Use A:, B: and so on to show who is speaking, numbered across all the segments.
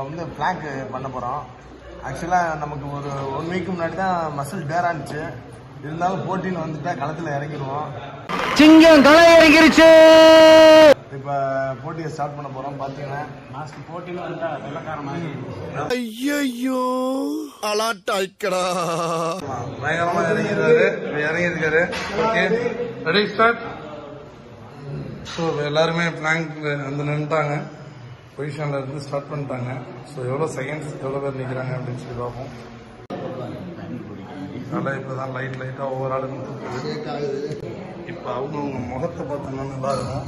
A: வந்து பிளாங்க் பண்ண போகிறோம். ஆக்சுவலாக நமக்கு ஒரு 1 வீக் முன்னாடி தான் மசில் டேர் ஆனிச்சு. இருந்தாலும் போட்டின்னு வந்துட்டா களத்தில் இறங்கிடுவோம்.
B: சிங்கம் களை இறங்கிருச்சு.
A: இப்போ போட்டியை ஸ்டார்ட் பண்ண போகிறோம். பார்த்தீங்கன்னா
C: மாஸ்க் போட்டின்னு வந்தா வெள்ளக்காரமாக
D: ஐயோ அலாட்டாய்க்கடா.
A: பயங்கரமாக இறங்கியிருக்காரு. Okay, ready start. ஸோ எல்லாருமே பிளாங்க் வந்து நின்றுட்டாங்க. பொசிஷனில் இருந்து ஸ்டார்ட் பண்ணிட்டாங்க. ஸோ எவ்வளோ செகண்ட்ஸ் எவ்வளோ பேர் நிற்கிறாங்க அப்படின்னு சொல்லி பார்ப்போம். அதனால் இப்போ தான் லைட்டாக ஒவ்வொரு ஆளுக்கும் தூக்குது. இப்போ அவங்கவுங்க முகத்தை பார்த்தோம்னா நல்லா இருக்கும்.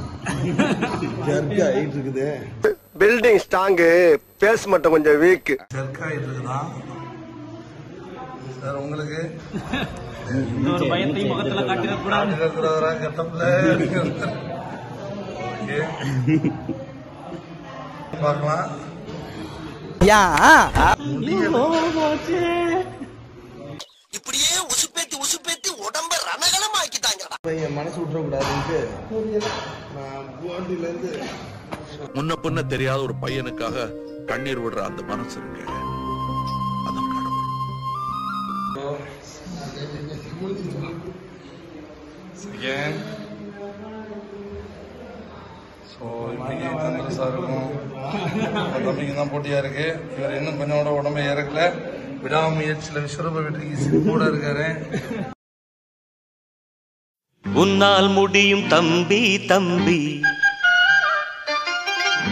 A: ஜர்க் ஆகிட்டு இருக்குது.
D: பில்டிங் ஸ்ட்ராங்கு, பேஸ் மட்டும் கொஞ்சம் வீக்.
A: ஜர்க் ஆகிட்டு இருக்குதான் சார். உங்களுக்கு
C: ஒரு பயத்தையும் முகத்துல
A: காட்டிடக்கூடாதா கட்டப்ல? பார்க்கலாம்.
D: இப்படியே உசுப்பேத்தி உடம்ப ரணகலம் ஆக்கிட்டாங்க.
A: என் மனசு விட்டுறக்கூடாதுன்ட்டு நான் போட்டிலேருந்து
E: முன்ன பின்ன தெரியாத ஒரு பையனுக்காக கண்ணீர் விடுற அந்த மனசு இருக்கு. அதான் கடவுள். தம்பிக்கு தான் போட்டியா இருக்கு. இவர் இன்னும் கொஞ்சோட உடம்பை இறக்கல. விடாமுயற்சியில விஸ்வரூப வெற்றிக்கு கூட இருக்காரு.
F: உன்னால் முடியும் தம்பி தம்பி,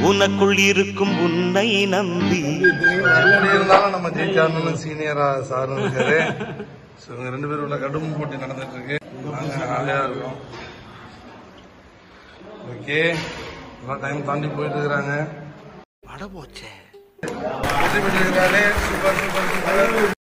F: உனக்குள் இருக்கும் உன்னை நம்பி.
A: எப்படி இருந்தாலும் நம்ம ஜெயிச்சாருன்னு சீனியரா சார் இருக்காரு. இவங்க 2 பேரும் உள்ள கடும் போட்டி நடந்துட்டு இருக்கு. நாங்க ஜாலியா இருக்கோம். ஓகே, நல்லா டைம் தாண்டி போயிட்டு இருக்கிறாங்க.
D: அட போச்சே.
A: வெற்றி பெற்றிருக்காரு. Super super super.